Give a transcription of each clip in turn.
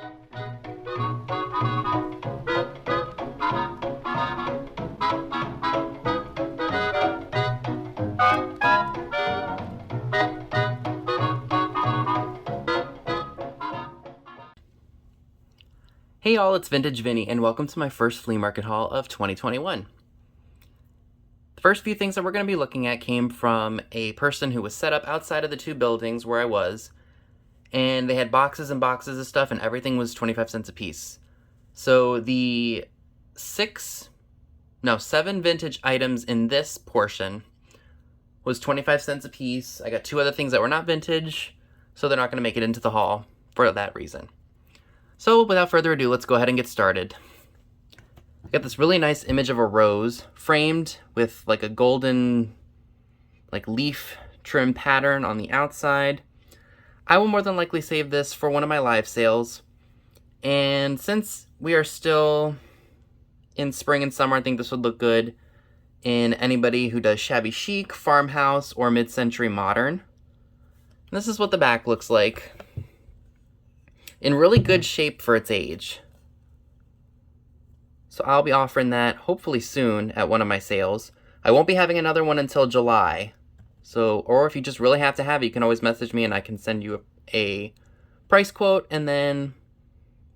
Hey y'all, it's Vintage Vinny, and welcome to my first flea market haul of 2021. The first few things that we're going to be looking at came from a person who was set up outside of the two buildings where I was, and they had boxes and boxes of stuff, and everything was 25 cents a piece. So the 7 vintage items in this portion was 25 cents a piece. I got 2 other things that were not vintage, so they're not going to make it into the haul for that reason. So without further ado, let's go ahead and get started. I got this really nice image of a rose framed with like a golden leaf trim pattern on the outside. I will more than likely save this for one of my live sales. And since we are still in spring and summer, I think this would look good in anybody who does shabby chic, farmhouse, or mid-century modern. And this is what the back looks like. In really good shape for its age. So I'll be offering that hopefully soon at one of my sales. I won't be having another one until July. Or if you just really have to have it, you can always message me and I can send you a price quote and then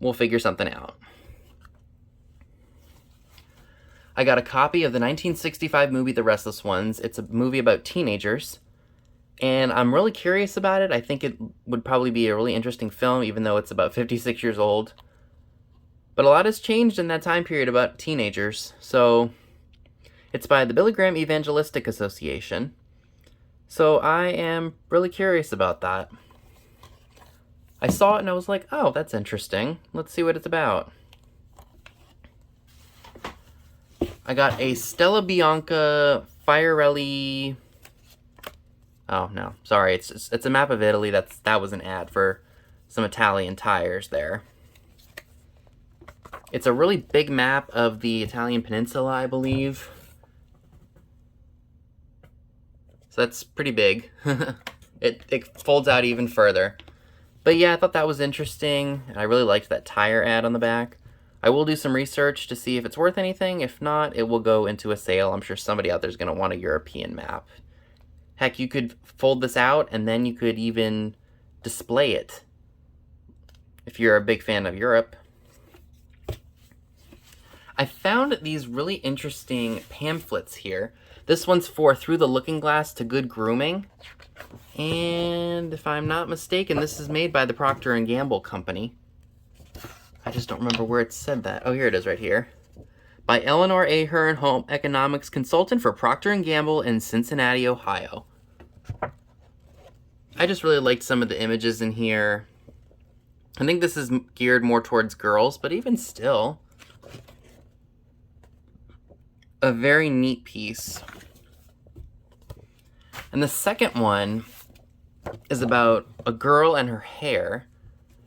we'll figure something out. I got a copy of the 1965 movie The Restless Ones. It's a movie about teenagers. And I'm really curious about it. I think it would probably be a really interesting film, even though it's about 56 years old. But a lot has changed in that time period about teenagers. So it's by the Billy Graham Evangelistic Association. So I am really curious about that. I saw it and I was like, oh, that's interesting. Let's see what it's about. I got a Stella Bianca Fiorelli... Oh, no. Sorry, it's a map of Italy. That was an ad for some Italian tires there. It's a really big map of the Italian peninsula, I believe. So that's pretty big. It folds out even further. But yeah, I thought that was interesting. I really liked that tire ad on the back. I will do some research to see if it's worth anything. If not, it will go into a sale. I'm sure somebody out there is going to want a European map. Heck, you could fold this out and then you could even display it if you're a big fan of Europe. I found these really interesting pamphlets here. This one's for Through the Looking Glass to Good Grooming. And if I'm not mistaken, this is made by the Procter & Gamble company. I just don't remember where it said that. Oh, here it is right here. By Eleanor A. Hearn, Home Economics Consultant for Procter & Gamble in Cincinnati, Ohio. I just really liked some of the images in here. I think this is geared more towards girls, but even still, a very neat piece. And the second one is about a girl and her hair.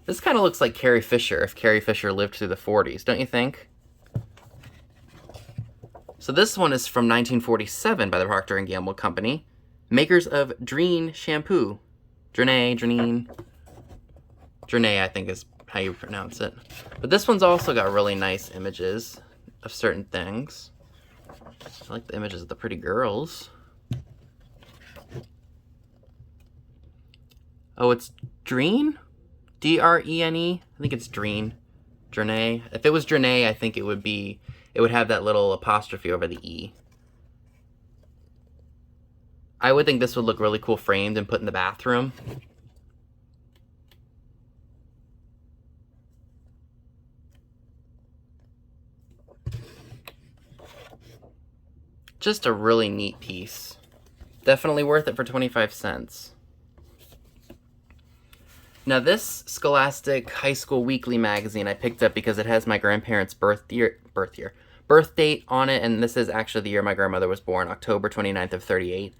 This kind of looks like Carrie Fisher, if Carrie Fisher lived through the 40s, don't you think? So this one is from 1947 by the Procter & Gamble Company, makers of Drene shampoo. Drene, I think is how you pronounce it. But this one's also got really nice images of certain things. I like the images of the pretty girls. Oh, it's Drene? D-R-E-N-E? I think it's Drene. Drene. If it was Drene, I think it would have that little apostrophe over the E. I would think this would look really cool framed and put in the bathroom. Just a really neat piece. Definitely worth it for 25 cents. Now this Scholastic High School Weekly magazine I picked up because it has my grandparents' birth date on it, and this is actually the year my grandmother was born, October 29th of 38.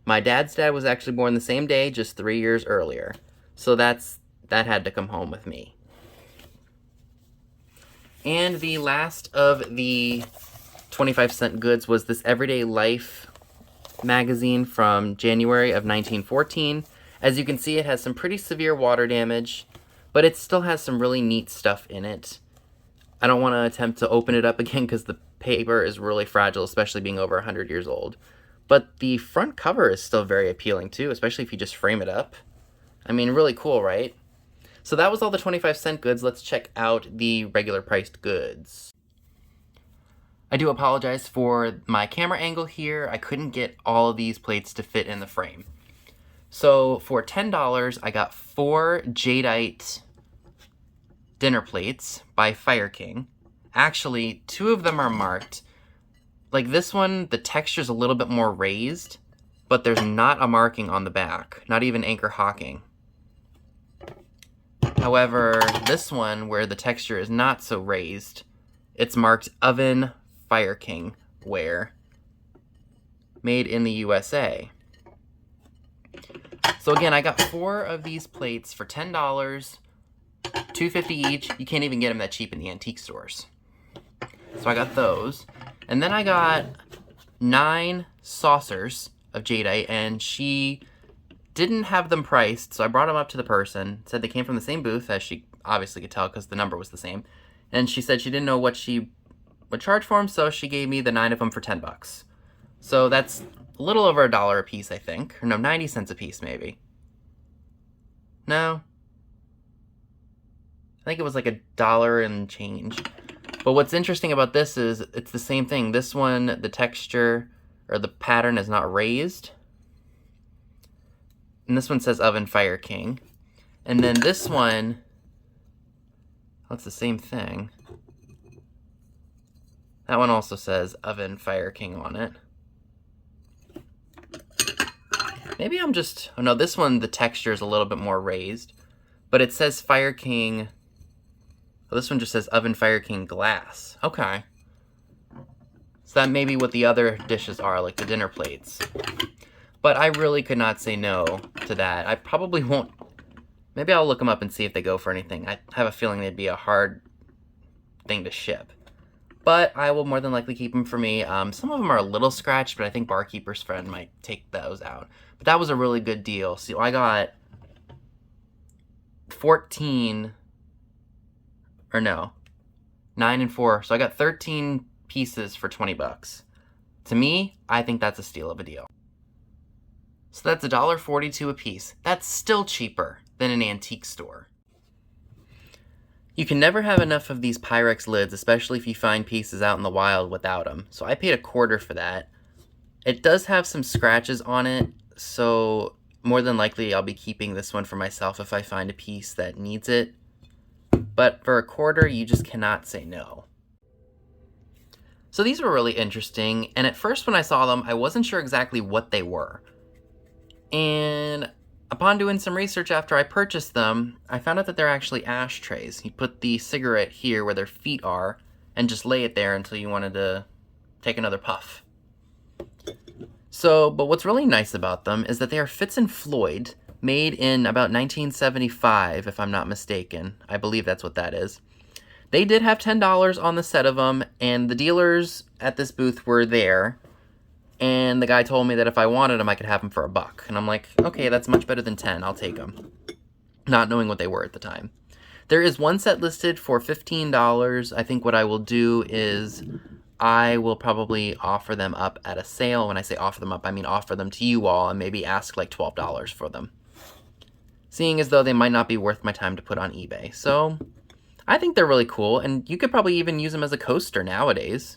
My dad's dad was actually born the same day, just 3 years earlier. So that had to come home with me. And the last of the 25-cent goods was this Everyday Life magazine from January of 1914. As you can see, it has some pretty severe water damage, but it still has some really neat stuff in it. I don't want to attempt to open it up again because the paper is really fragile, especially being over 100 years old. But the front cover is still very appealing too, especially if you just frame it up. I mean, really cool, right? So that was all the 25-cent goods. Let's check out the regular priced goods. I do apologize for my camera angle here. I couldn't get all of these plates to fit in the frame. So for $10, I got 4 jadeite dinner plates by Fire King. Actually, 2 of them are marked. Like this one, the texture's a little bit more raised, but there's not a marking on the back, not even Anchor Hawking. However, this one, where the texture is not so raised, it's marked Oven Fire King ware, made in the USA. So again, I got 4 of these plates for $10, $2.50 each. You can't even get them that cheap in the antique stores. So I got those. And then I got 9 saucers of jadeite, and she didn't have them priced, so I brought them up to the person, said they came from the same booth, as she obviously could tell because the number was the same. And she said she didn't know what she would charge for them, so she gave me the 9 of them for $10. So that's a little over $1 a piece, I think. Or no, 90 cents a piece, maybe. No. I think it was like $1 and change. But what's interesting about this is it's the same thing. This one, the texture or the pattern is not raised. And this one says Oven Fire King. And then this one, that's the same thing. That one also says Oven Fire King on it. Maybe I'm just... Oh no, this one, the texture is a little bit more raised. But it says Fire King... Well, this one just says Oven Fire King Glass. Okay. So that may be what the other dishes are, like the dinner plates. But I really could not say no to that. I probably won't... Maybe I'll look them up and see if they go for anything. I have a feeling they'd be a hard thing to ship. But I will more than likely keep them for me. Some of them are a little scratched, but I think Barkeeper's Friend might take those out. But that was a really good deal. So I got 14... Or no, 9 and 4. So I got 13 pieces for $20. To me, I think that's a steal of a deal. So that's $1.42 a piece. That's still cheaper than an antique store. You can never have enough of these Pyrex lids, especially if you find pieces out in the wild without them. So I paid $0.25 for that. It does have some scratches on it, so more than likely I'll be keeping this one for myself if I find a piece that needs it. But for $0.25, you just cannot say no. So these were really interesting, and at first when I saw them, I wasn't sure exactly what they were. And upon doing some research after I purchased them, I found out that they're actually ashtrays. You put the cigarette here where their feet are, and just lay it there until you wanted to take another puff. So, but what's really nice about them is that they are Fitz and Floyd, made in about 1975, if I'm not mistaken. I believe that's what that is. They did have $10 on the set of them, and the dealers at this booth were there, and the guy told me that if I wanted them, I could have them for $1. And I'm like, okay, that's much better than 10. I'll take them. Not knowing what they were at the time. There is one set listed for $15. I think what I will do is I will probably offer them up at a sale. When I say offer them up, I mean offer them to you all and maybe ask like $12 for them. Seeing as though they might not be worth my time to put on eBay. So I think they're really cool, and you could probably even use them as a coaster nowadays.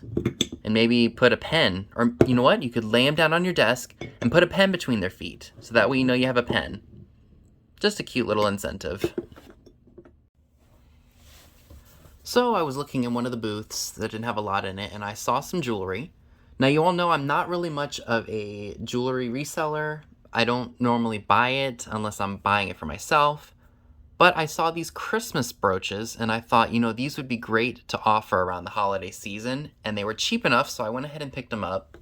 And maybe put a pen, or you know what? You could lay them down on your desk and put a pen between their feet. So that way you know you have a pen. Just a cute little incentive. So I was looking in one of the booths that didn't have a lot in it, and I saw some jewelry. Now you all know I'm not really much of a jewelry reseller. I don't normally buy it unless I'm buying it for myself. But I saw these Christmas brooches, and I thought, you know, these would be great to offer around the holiday season. And they were cheap enough, so I went ahead and picked them up.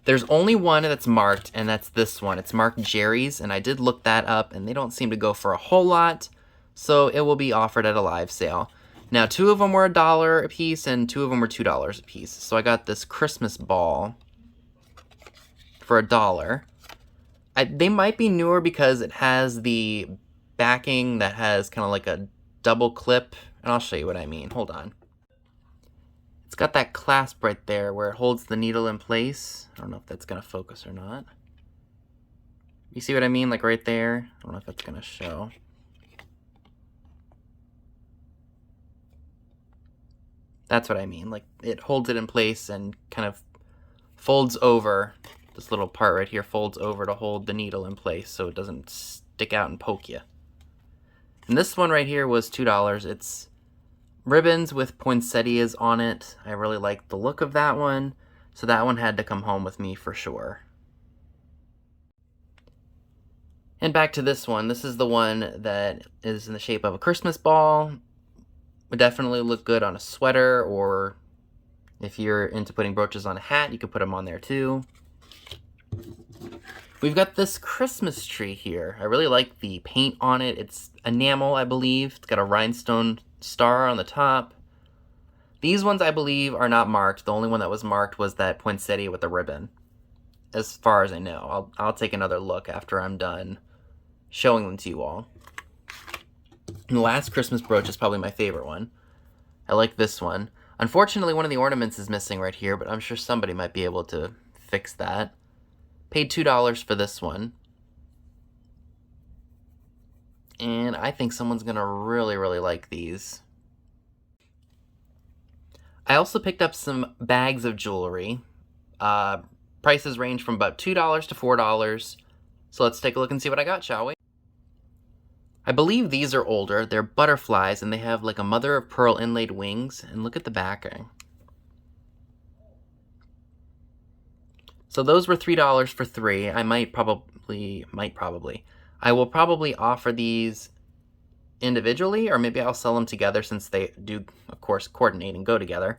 There's only one that's marked, and that's this one. It's marked Jerry's, and I did look that up, and they don't seem to go for a whole lot. So it will be offered at a live sale. Now, 2 of them were $1 a piece, and 2 of them were $2 a piece. So I got this Christmas ball for $1. They might be newer because it has the backing that has kind of like a double clip, and I'll show you what I mean. Hold on. It's got that clasp right there where it holds the needle in place. I don't know if that's going to focus or not. You see what I mean? Like right there. I don't know if that's going to show. That's what I mean. Like it holds it in place and kind of folds over. This little part right here folds over to hold the needle in place so it doesn't stick out and poke you. And this one right here was $2. It's ribbons with poinsettias on it. I really like the look of that one, so that one had to come home with me for sure. And back to this one. This is the one that is in the shape of a Christmas ball. Would definitely look good on a sweater, or if you're into putting brooches on a hat, you could put them on there too. We've got this Christmas tree here. I really like the paint on it. It's enamel, I believe. It's got a rhinestone star on the top. These ones, I believe, are not marked. The only one that was marked was that poinsettia with the ribbon, as far as I know. I'll take another look after I'm done showing them to you all. And the last Christmas brooch is probably my favorite one. I like this one. Unfortunately, one of the ornaments is missing right here, but I'm sure somebody might be able to fix that. Paid $2 for this one. And I think someone's going to really, really like these. I also picked up some bags of jewelry. Prices range from about $2 to $4. So let's take a look and see what I got, shall we? I believe these are older. They're butterflies, and they have like a mother of pearl inlaid wings. And look at the backing. So those were $3 for 3. I will probably offer these individually, or maybe I'll sell them together since they do, of course, coordinate and go together.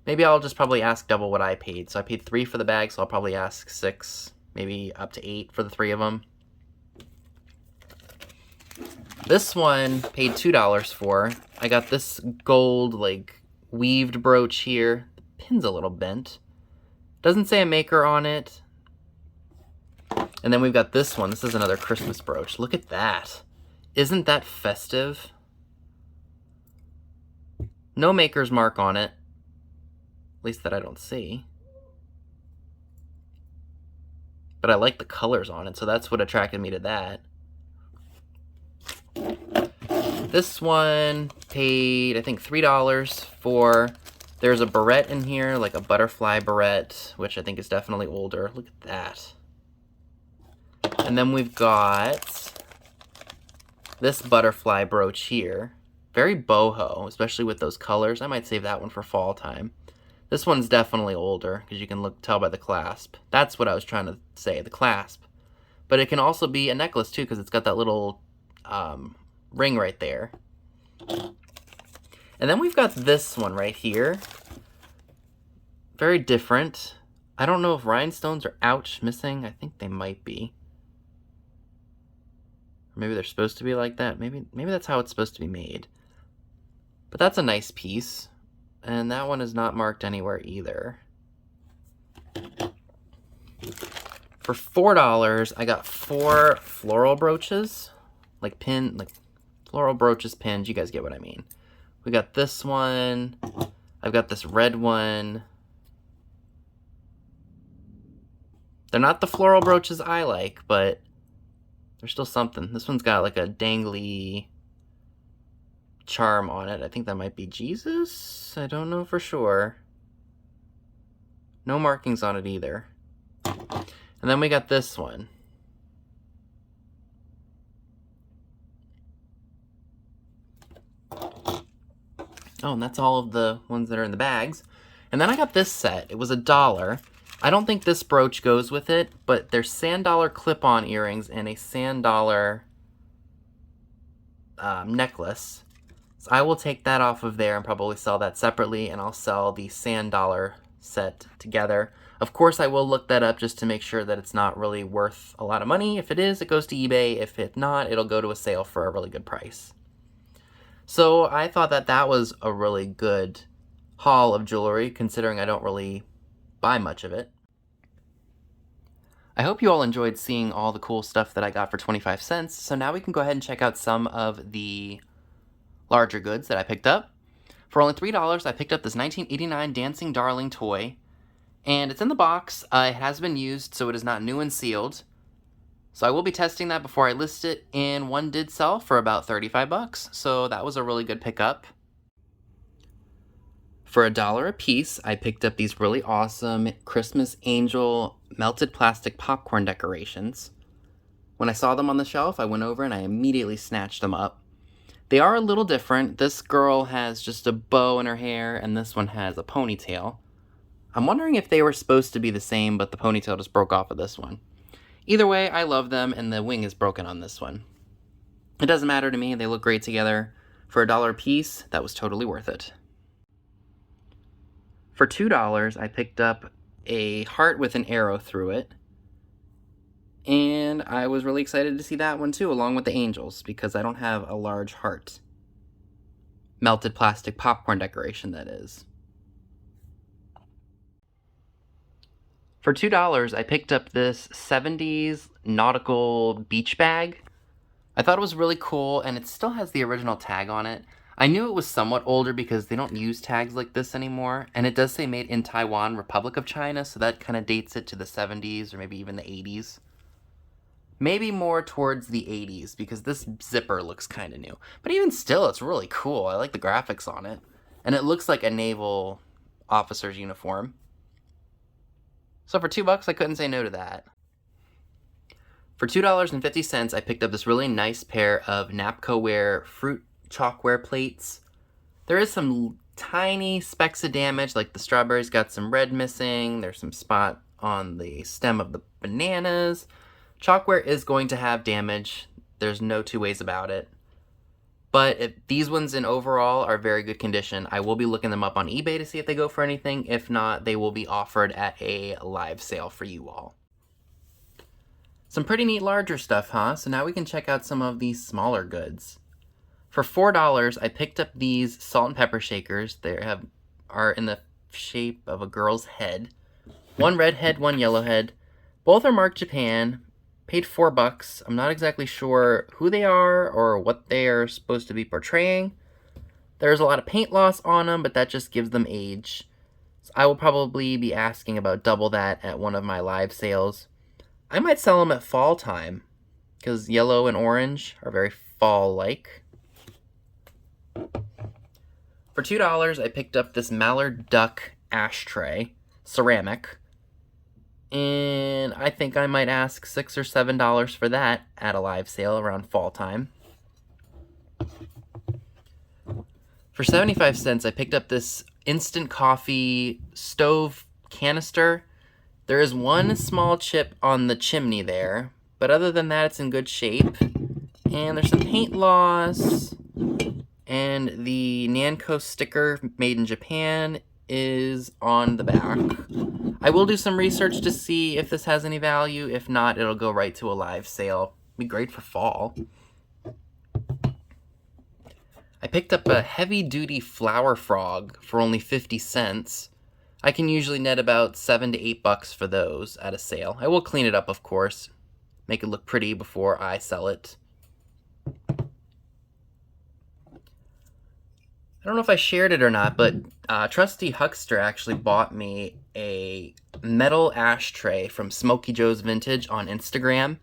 Maybe I'll just probably ask double what I paid. So I paid 3 for the bag, so I'll probably ask 6, maybe up to 8 for the 3 of them. This one paid $2 for. I got this gold, like, weaved brooch here. The pin's a little bent. Doesn't say a maker on it. And then we've got this one. This is another Christmas brooch. Look at that. Isn't that festive? No maker's mark on it. At least that I don't see. But I like the colors on it, so that's what attracted me to that. This one paid, I think, $3 for... There's a barrette in here, like a butterfly barrette, which I think is definitely older. Look at that. And then we've got this butterfly brooch here. Very boho, especially with those colors. I might save that one for fall time. This one's definitely older, because you can tell by the clasp. That's what I was trying to say, the clasp. But it can also be a necklace, too, because it's got that little ring right there. And then we've got this one right here. Very different. I don't know if rhinestones are missing. I think they might be. Or maybe they're supposed to be like that. Maybe that's how it's supposed to be made. But that's a nice piece. And that one is not marked anywhere either. For $4, I got 4 floral brooches. Like floral brooches pinned. You guys get what I mean. We got this one. I've got this red one. They're not the floral brooches I like, but they're still something. This one's got like a dangly charm on it. I think that might be Jesus. I don't know for sure. No markings on it either. And then we got this one. Oh, and that's all of the ones that are in the bags. And then I got this set. It was $1. I don't think this brooch goes with it, but there's sand-dollar clip-on earrings and a sand-dollar necklace. So I will take that off of there and probably sell that separately, and I'll sell the sand-dollar set together. Of course, I will look that up just to make sure that it's not really worth a lot of money. If it is, it goes to eBay. If it's not, it'll go to a sale for a really good price. So I thought that that was a really good haul of jewelry, considering I don't really buy much of it. I hope you all enjoyed seeing all the cool stuff that I got for 25 cents, so now we can go ahead and check out some of the larger goods that I picked up. For only $3, I picked up this 1989 Dancing Darling toy, and it's in the box. It has been used, so it is not new and sealed. So I will be testing that before I list it, and one did sell for about 35 bucks, so that was a really good pickup. For $1 a piece, I picked up these really awesome Christmas Angel melted plastic popcorn decorations. When I saw them on the shelf, I went over and I immediately snatched them up. They are a little different. This girl has just a bow in her hair, and this one has a ponytail. I'm wondering if they were supposed to be the same, but the ponytail just broke off of this one. Either way, I love them, and the wing is broken on this one. It doesn't matter to me. They look great together. For $1 a piece, that was totally worth it. For $2, I picked up a heart with an arrow through it. And I was really excited to see that one too, along with the angels, because I don't have a large heart. Melted plastic popcorn decoration, that is. For $2, I picked up this 70s nautical beach bag. I thought it was really cool, and it still has the original tag on it. I knew it was somewhat older because they don't use tags like this anymore, and it does say made in Taiwan, Republic of China, so that kind of dates it to the 70s or maybe even the 80s. Maybe more towards the 80s, because this zipper looks kind of new. But even still, it's really cool. I like the graphics on it. And it looks like a naval officer's uniform. So for $2, I couldn't say no to that. For $2.50, I picked up this really nice pair of Napco-ware fruit chalkware plates. There is some tiny specks of damage, like the strawberries got some red missing. There's some spot on the stem of the bananas. Chalkware is going to have damage. There's no two ways about it. But if these ones in overall are very good condition, I will be looking them up on eBay to see if they go for anything. If not, they will be offered at a live sale for you all. Some pretty neat larger stuff, huh? So now we can check out some of these smaller goods. For $4, I picked up these salt and pepper shakers. They are in the shape of a girl's head. One red head, one yellow head. Both are marked Japan. Paid $4. I'm not exactly sure who they are or what they are supposed to be portraying. There's a lot of paint loss on them, but that just gives them age. So I will probably be asking about double that at one of my live sales. I might sell them at fall time, because yellow and orange are very fall-like. For $2, I picked up this Mallard Duck ashtray, ceramic. And I think I might ask $6 or $7 for that at a live sale around fall time. For 75 cents, I picked up this instant coffee stove canister. There is one small chip on the chimney there, but other than that, it's in good shape. And there's some paint loss, and the Nanco sticker made in Japan is on the back. I will do some research to see if this has any value. If not, it'll go right to a live sale. Be great for fall. I picked up a heavy-duty flower frog for only 50 cents. I can usually net about $7 to $8 for those at a sale. I will clean it up, of course. Make it look pretty before I sell it. I don't know if I shared it or not, but Trusty Huckster actually bought me a metal ashtray from Smokey Joe's Vintage on Instagram.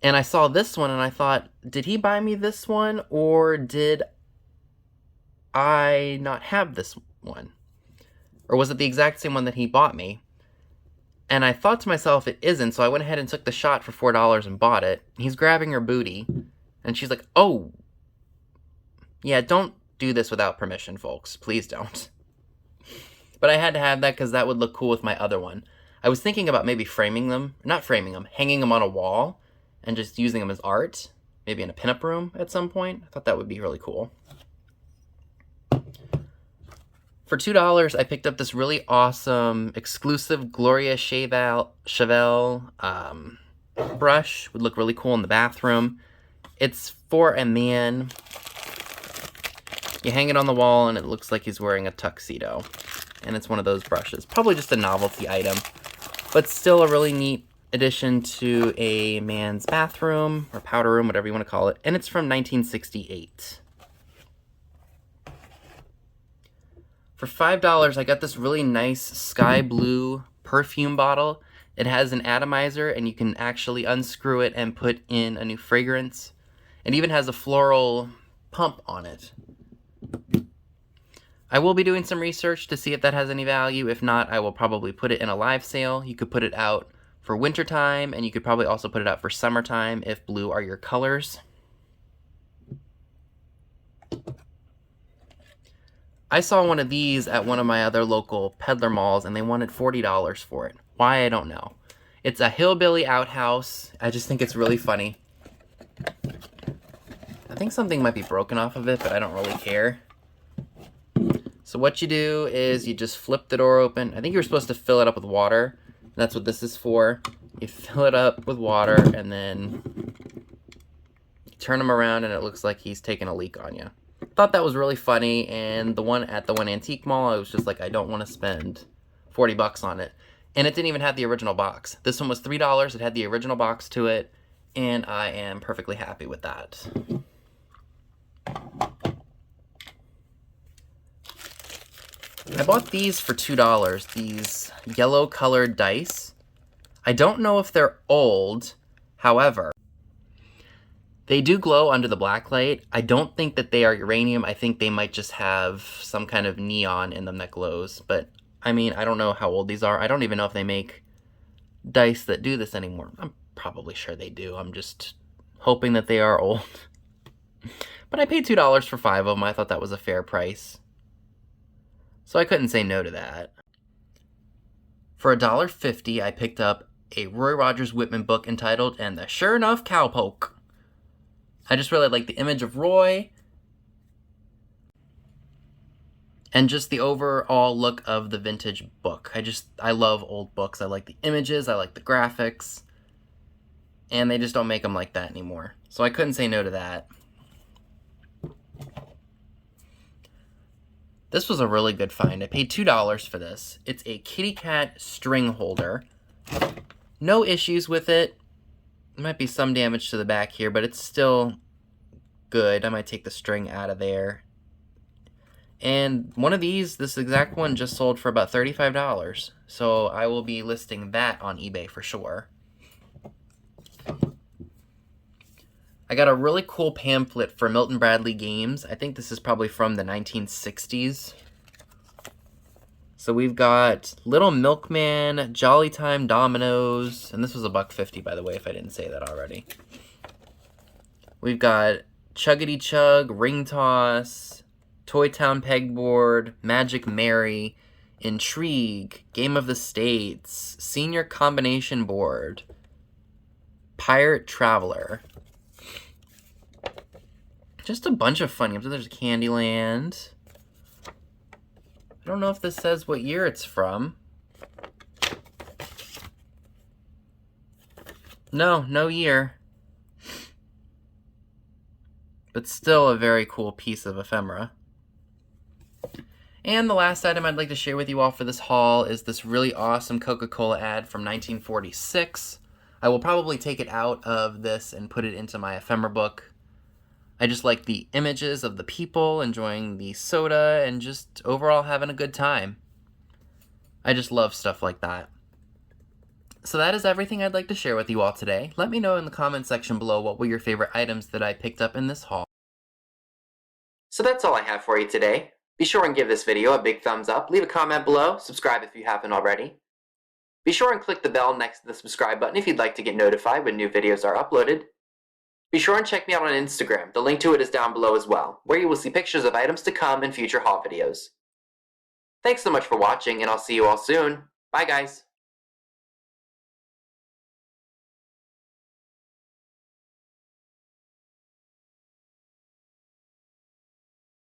And I saw this one and I thought, did he buy me this one or did I not have this one? Or was it the exact same one that he bought me? And I thought to myself, it isn't, so I went ahead and took the shot for $4 and bought it. He's grabbing her booty, and she's like, oh, yeah, don't do this without permission, folks. Please don't. But I had to have that because that would look cool with my other one. I was thinking about maybe hanging them on a wall and just using them as art, maybe in a pinup room at some point. I thought that would be really cool. For $2, I picked up this really awesome exclusive Gloria Chevelle brush. Would look really cool in the bathroom. It's for a man. You hang it on the wall and it looks like he's wearing a tuxedo. And it's one of those brushes. Probably just a novelty item, but still a really neat addition to a man's bathroom, or powder room, whatever you want to call it, and it's from 1968. For $5, I got this really nice sky blue perfume bottle. It has an atomizer, and you can actually unscrew it and put in a new fragrance. It even has a floral pump on it. I will be doing some research to see if that has any value. If not, I will probably put it in a live sale. You could put it out for wintertime, and you could probably also put it out for summertime if blue are your colors. I saw one of these at one of my other local peddler malls, and they wanted $40 for it. Why, I don't know. It's a hillbilly outhouse. I just think it's really funny. I think something might be broken off of it, but I don't really care. So what you do is you just flip the door open. I think you're supposed to fill it up with water. That's what this is for. You fill it up with water, and then you turn him around, and it looks like he's taking a leak on you. Thought that was really funny, and the one at the one antique mall, I was just like, I don't want to spend $40 on it. And it didn't even have the original box. This one was $3. It had the original box to it, and I am perfectly happy with that. I bought these for $2, these yellow colored dice. I don't know if they're old, however, they do glow under the black light. I don't think that they are uranium. I think they might just have some kind of neon in them that glows. But, I mean, I don't know how old these are. I don't even know if they make dice that do this anymore. I'm probably sure they do. I'm just hoping that they are old. But I paid $2 for 5 of them. I thought that was a fair price. So I couldn't say no to that. For $1.50, I picked up a Roy Rogers Whitman book entitled And the Sure Enough Cowpoke. I just really like the image of Roy and just the overall look of the vintage book. I love old books. I like the images, I like the graphics, and they just don't make them like that anymore. So I couldn't say no to that. This was a really good find. I paid $2 for this. It's a kitty cat string holder. No issues with it. There might be some damage to the back here, but it's still good. I might take the string out of there. And one of these, this exact one, just sold for about $35. So I will be listing that on eBay for sure. I got a really cool pamphlet for Milton Bradley games. I think this is probably from the 1960s. So we've got Little Milkman, Jolly Time Dominoes, and this was $1.50, by the way, if I didn't say that already. We've got Chuggity Chug, Ring Toss, Toy Town Pegboard, Magic Mary, Intrigue, Game of the States, Senior Combination Board, Pirate Traveler. Just a bunch of fun games. There's Candyland. I don't know if this says what year it's from. No year. But still a very cool piece of ephemera. And the last item I'd like to share with you all for this haul is this really awesome Coca-Cola ad from 1946. I will probably take it out of this and put it into my ephemera book. I just like the images of the people enjoying the soda and just overall having a good time. I just love stuff like that. So that is everything I'd like to share with you all today. Let me know in the comment section below what were your favorite items that I picked up in this haul. So that's all I have for you today. Be sure and give this video a big thumbs up, leave a comment below, subscribe if you haven't already. Be sure and click the bell next to the subscribe button if you'd like to get notified when new videos are uploaded. Be sure and check me out on Instagram, the link to it is down below as well, where you will see pictures of items to come in future haul videos. Thanks so much for watching, and I'll see you all soon. Bye guys!